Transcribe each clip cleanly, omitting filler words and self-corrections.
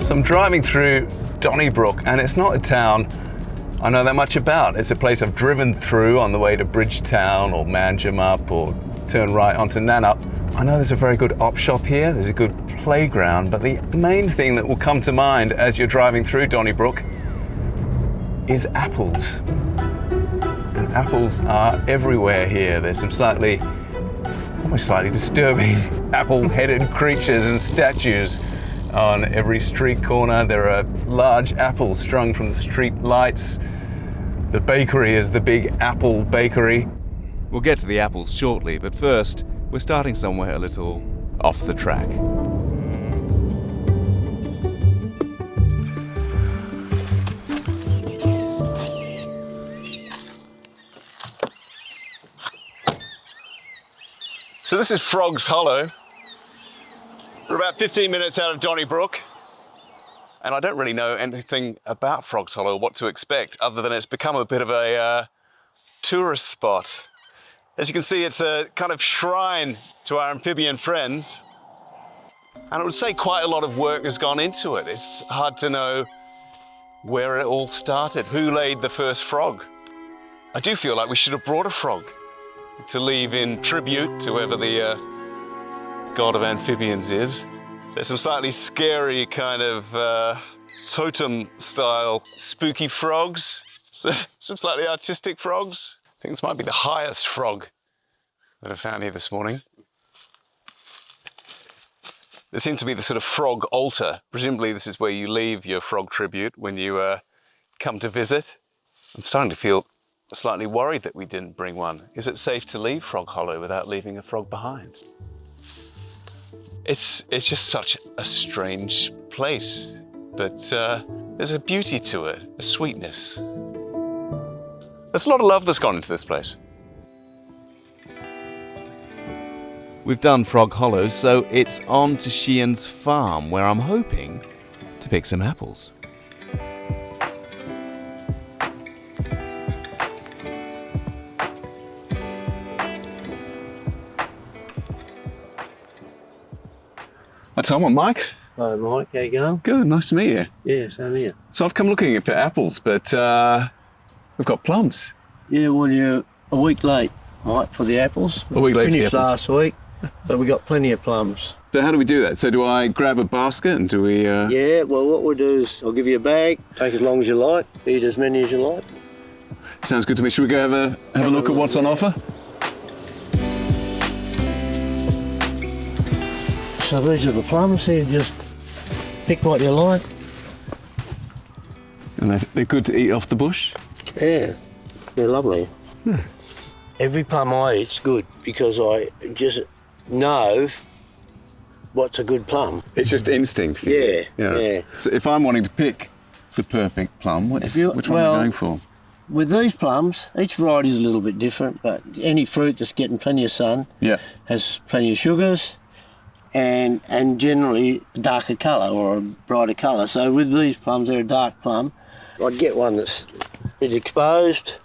So I'm driving through Donnybrook, and it's not a town I know that much about. It's a place I've driven through on the way to Bridgetown or Manjimup or turn right onto Nannup. I know there's a very good op shop here, there's a good playground, but the main thing that will come to mind as you're driving through Donnybrook is apples. And apples are everywhere here. There's some almost slightly disturbing apple-headed creatures and statues on every street corner. There are large apples strung from the street lights. The bakery is the Big Apple Bakery. We'll get to the apples shortly, but first, we're starting somewhere a little off the track. So this is Frog's Hollow. We're about 15 minutes out of Donnybrook, and I don't really know anything about Frog's Hollow, what to expect, other than it's become a bit of a tourist spot. As you can see, it's a kind of shrine to our amphibian friends, and I would say quite a lot of work has gone into it. It's hard to know where it all started, who laid the first frog. I do feel like we should have brought a frog to leave in tribute to whoever the god of amphibians is. There's some slightly scary kind of totem-style spooky frogs, some slightly artistic frogs. I think this might be the highest frog that I found here this morning. There seems to be the sort of frog altar. Presumably this is where you leave your frog tribute when you come to visit. I'm starting to feel slightly worried that we didn't bring one. Is it safe to leave Frog Hollow without leaving a frog behind? It's just such a strange place, but there's a beauty to it, a sweetness. There's a lot of love that's gone into this place. We've done Frog Hollow, so it's on to Sheehan's farm, where I'm hoping to pick some apples. Hi Tom, I'm Mike. Hi Mike, how you going? Good, nice to meet you. Yeah, same here. So I've come looking for apples, but we've got plums. Yeah, well you're a week late, Mike, for the apples. A week late for the Finished apples. last week, but we got plenty of plums. So how do we do that? So do I grab a basket and do we... Yeah, well what we'll do is I'll give you a bag, take as long as you like, eat as many as you like. Sounds good to me. Should we go have a look at what's on offer? So these are the plums here, just pick what you like. And they're good to eat off the bush? Yeah, they're lovely. Every plum I eat's good because I just know what's a good plum. It's just instinct. Yeah. So if I'm wanting to pick the perfect plum, which one are you going for? With these plums, each variety is a little bit different, but any fruit that's getting plenty of sun has plenty of sugars and generally a darker colour or a brighter colour. So with these plums, they're a dark plum. I'd get one that's a bit exposed,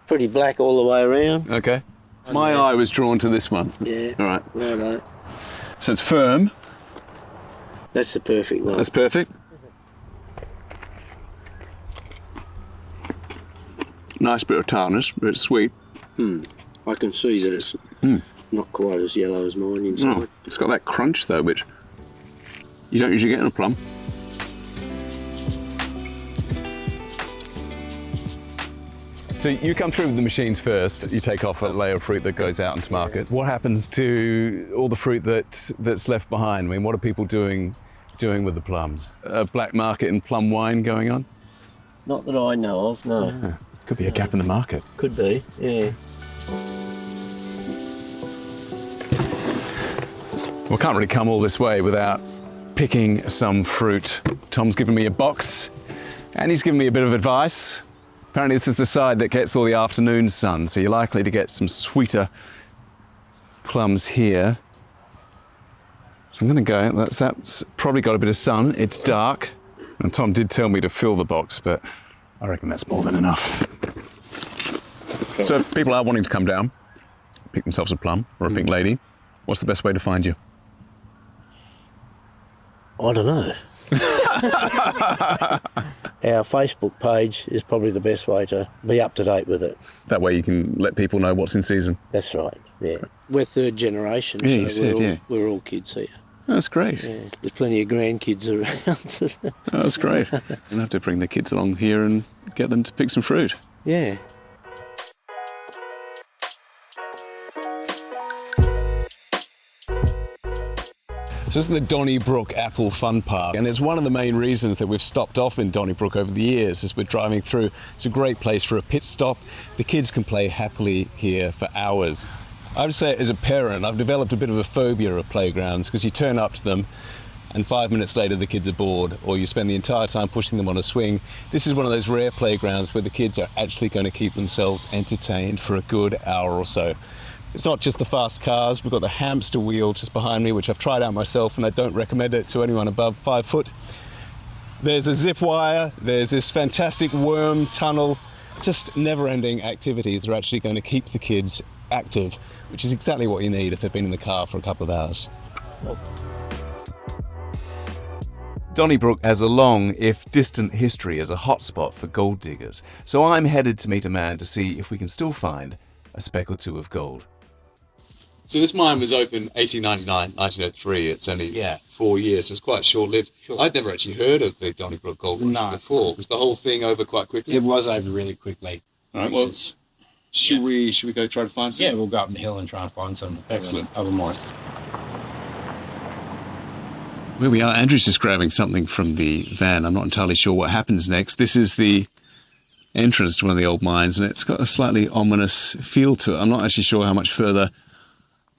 pretty black all the way around. Okay. My eye was drawn to this one. Yeah. All right. Right. So it's firm. That's the perfect one. That's perfect. Nice bit of tartness, but it's sweet. I can see that it's not quite as yellow as mine inside. Oh, it's got that crunch though, which you don't usually get in a plum. So you come through with the machines first, you take off a layer of fruit that goes out into market. What happens to all the fruit that's left behind? I mean, what are people doing with the plums? A black market and plum wine going on? Not that I know of, no. Yeah. Could be a gap in the market. Could be, yeah. Well, can't really come all this way without picking some fruit. Tom's given me a box and he's given me a bit of advice. Apparently this is the side that gets all the afternoon sun, so you're likely to get some sweeter plums here. So I'm going to go, that's probably got a bit of sun, it's dark. And Tom did tell me to fill the box, but I reckon that's more than enough. So if people are wanting to come down, pick themselves a plum or a pink lady, what's the best way to find you? I don't know. Our Facebook page is probably the best way to be up to date with it. That way you can let people know what's in season. That's right, yeah. We're third generation, Yeah, you so said, we're all kids here. That's great. Yeah, there's plenty of grandkids around. That's great. We'll have to bring the kids along here and get them to pick some fruit. Yeah. This is the Donnybrook Apple Fun Park, and it's one of the main reasons that we've stopped off in Donnybrook over the years as we're driving through. It's a great place for a pit stop. The kids can play happily here for hours. I would say as a parent, I've developed a bit of a phobia of playgrounds because you turn up to them and 5 minutes later the kids are bored, or you spend the entire time pushing them on a swing. This is one of those rare playgrounds where the kids are actually going to keep themselves entertained for a good hour or so. It's not just the fast cars. We've got the hamster wheel just behind me, which I've tried out myself, and I don't recommend it to anyone above 5 foot. There's a zip wire, there's this fantastic worm tunnel, just never-ending activities that are actually going to keep the kids active, which is exactly what you need if they've been in the car for a couple of hours. Donnybrook has a long, if distant, history as a hotspot for gold diggers, so I'm headed to meet a man to see if we can still find a speck or two of gold. So this mine was open 1899, 1903. It's only 4 years, so it's quite short-lived. Sure. I'd never actually heard of the Donnybrook Gold Rush before. Was the whole thing over quite quickly? It was over really quickly. All right, well, should we go try to find some? Yeah, we'll go up the hill and try and find some. Excellent. Other mine. Where we are, Andrew's just grabbing something from the van. I'm not entirely sure what happens next. This is the entrance to one of the old mines, and it's got a slightly ominous feel to it. I'm not actually sure how much further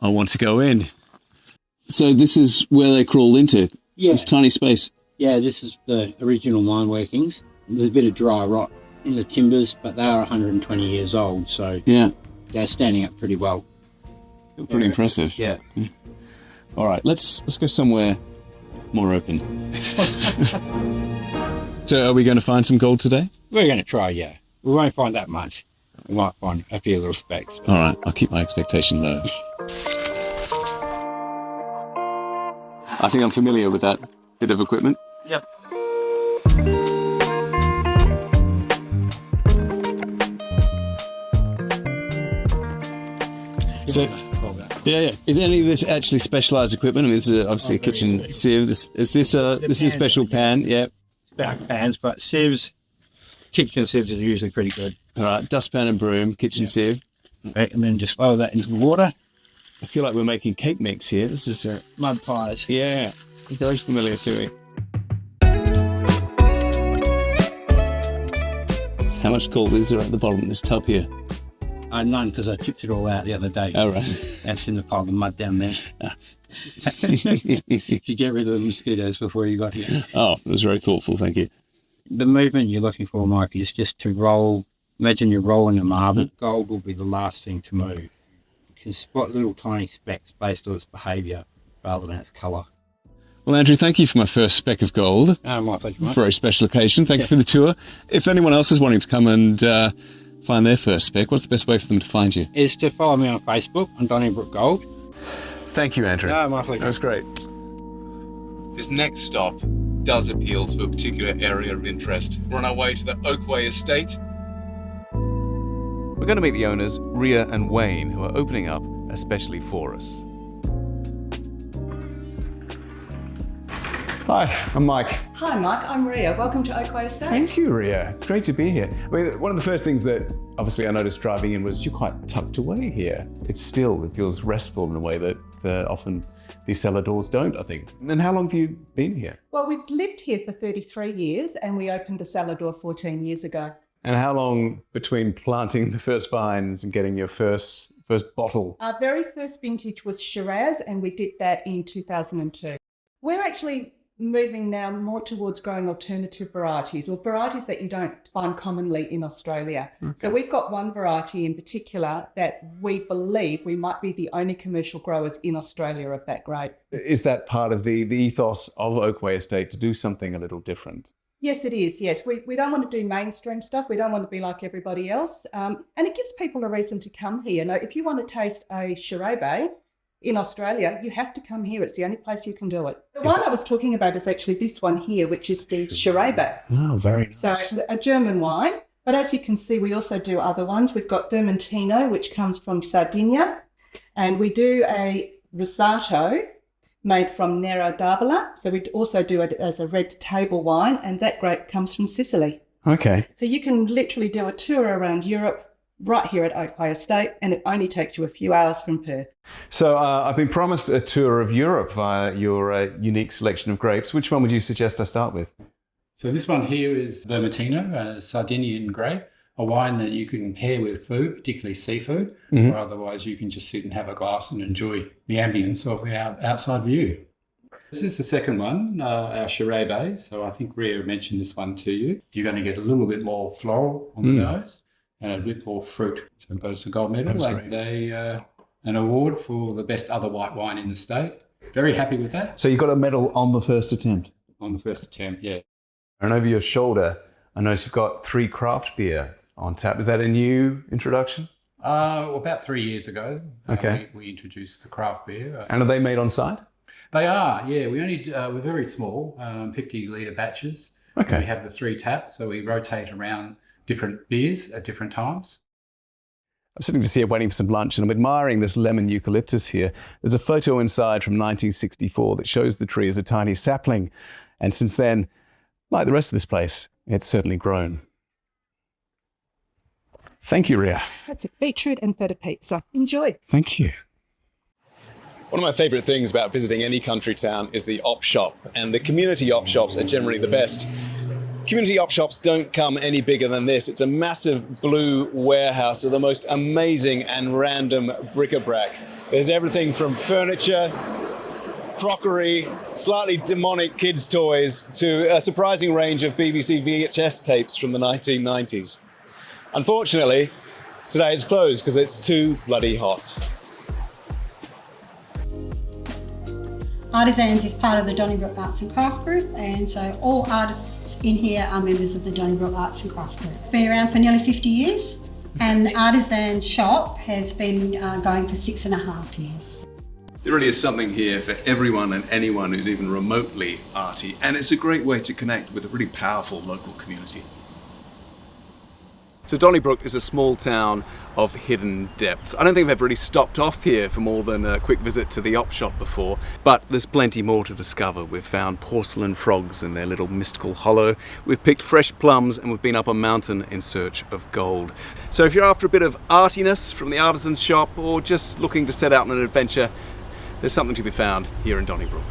I want to go in. So this is where they crawled into, this tiny space. Yeah, this is the original mine workings. There's a bit of dry rot in the timbers, but they are 120 years old, so they're standing up pretty well. Pretty impressive. Yeah. All right, let's go somewhere more open. So are we going to find some gold today? We're going to try, yeah. We won't find that much. We might find a few little specks. All right, I'll keep my expectation low. I think I'm familiar with that bit of equipment. Yep. So, is any of this actually specialised equipment? I mean, this is obviously a kitchen sieve. This is a special pan. Yeah. Back pans, but sieves, kitchen sieves are usually pretty good. All right, dustpan and broom, kitchen sieve. Okay, and then just throw that into the water. I feel like we're making cake mix here. This is Mud pies. Yeah, very familiar to me. So how much gold is there at the bottom of this tub here? None, because I tipped it all out the other day. Oh, right. That's in the pile of mud down there. You get rid of the mosquitoes before you got here. Oh, it was very thoughtful, thank you. The movement you're looking for, Myke, is just to roll. Imagine you're rolling a marble. Gold will be the last thing to move. You can spot little tiny specks based on its behaviour rather than its colour. Well, Andrew, thank you for my first speck of gold. My pleasure, Myke. Very special occasion. Thank you for the tour. If anyone else is wanting to come and find their first speck, what's the best way for them to find you? Is to follow me on Facebook on Donnybrook Gold. Thank you, Andrew. My pleasure. That was great. This next stop does appeal to a particular area of interest. We're on our way to the Oakway Estate. We're going to meet the owners, Ria and Wayne, who are opening up especially for us. Hi, I'm Myke. Hi Myke, I'm Ria. Welcome to Oakway Estate. Thank you, Ria. It's great to be here. I mean, one of the first things that obviously I noticed driving in was you're quite tucked away here. It's still, it feels restful in a way that often these cellar doors don't, I think. And how long have you been here? Well, we've lived here for 33 years and we opened the cellar door 14 years ago. And how long between planting the first vines and getting your first bottle? Our very first vintage was Shiraz and we did that in 2002. We're actually moving now more towards growing alternative varieties or varieties that you don't find commonly in Australia. Okay. So we've got one variety in particular that we believe we might be the only commercial growers in Australia of that grade. Is that part of the ethos of Oakway Estate to do something a little different? Yes, it is. Yes, we don't want to do mainstream stuff. We don't want to be like everybody else. And it gives people a reason to come here. Now, if you want to taste a Shiraz, in Australia, you have to come here. It's the only place you can do it. The one I was talking about is actually this one here, which is the Shiraz. Oh, very nice. So a German wine. But as you can see, we also do other ones. We've got Vermentino, which comes from Sardinia. And we do a Rosato made from Nero d'Avola. So we also do it as a red table wine, and that grape comes from Sicily. Okay. So you can literally do a tour around Europe right here at Oakway Estate, and it only takes you a few hours from Perth. So I've been promised a tour of Europe via your unique selection of grapes. Which one would you suggest I start with? So this one here is Vermentino, a Sardinian grape, a wine that you can pair with food, particularly seafood, or otherwise you can just sit and have a glass and enjoy the ambience of the outside view. This is the second one, our Shiraz. So I think Rhea mentioned this one to you. You're going to get a little bit more floral on the nose and a bit more fruit. So it's a gold medal and an award for the best other white wine in the state. Very happy with that. So you got a medal on the first attempt? On the first attempt, yeah. And over your shoulder, I notice you've got 3 craft beer on tap. Is that a new introduction? About 3 years ago, Okay. we introduced the craft beer. And are they made on site? They are, yeah. We're very small, 50-litre batches. Okay. We have the 3 taps, so we rotate around different beers at different times. I'm sitting just here waiting for some lunch, and I'm admiring this lemon eucalyptus here. There's a photo inside from 1964 that shows the tree as a tiny sapling. And since then, like the rest of this place, it's certainly grown. Thank you, Rhea. That's a beetroot and feta pizza. Enjoy. Thank you. One of my favourite things about visiting any country town is the op shop, and the community op shops are generally the best. Community op shops don't come any bigger than this. It's a massive blue warehouse of the most amazing and random bric-a-brac. There's everything from furniture, crockery, slightly demonic kids' toys, to a surprising range of BBC VHS tapes from the 1990s. Unfortunately, today it's closed because it's too bloody hot. Artisans is part of the Donnybrook Arts and Craft Group, and so all artists in here are members of the Donnybrook Arts and Craft Group. It's been around for nearly 50 years, and the Artisans shop has been going for 6.5 years. There really is something here for everyone and anyone who's even remotely arty, and it's a great way to connect with a really powerful local community. So Donnybrook is a small town of hidden depth. I don't think I've ever really stopped off here for more than a quick visit to the op shop before, but there's plenty more to discover. We've found porcelain frogs in their little mystical hollow, we've picked fresh plums, and we've been up a mountain in search of gold. So if you're after a bit of artiness from the Artisans shop, or just looking to set out on an adventure, there's something to be found here in Donnybrook.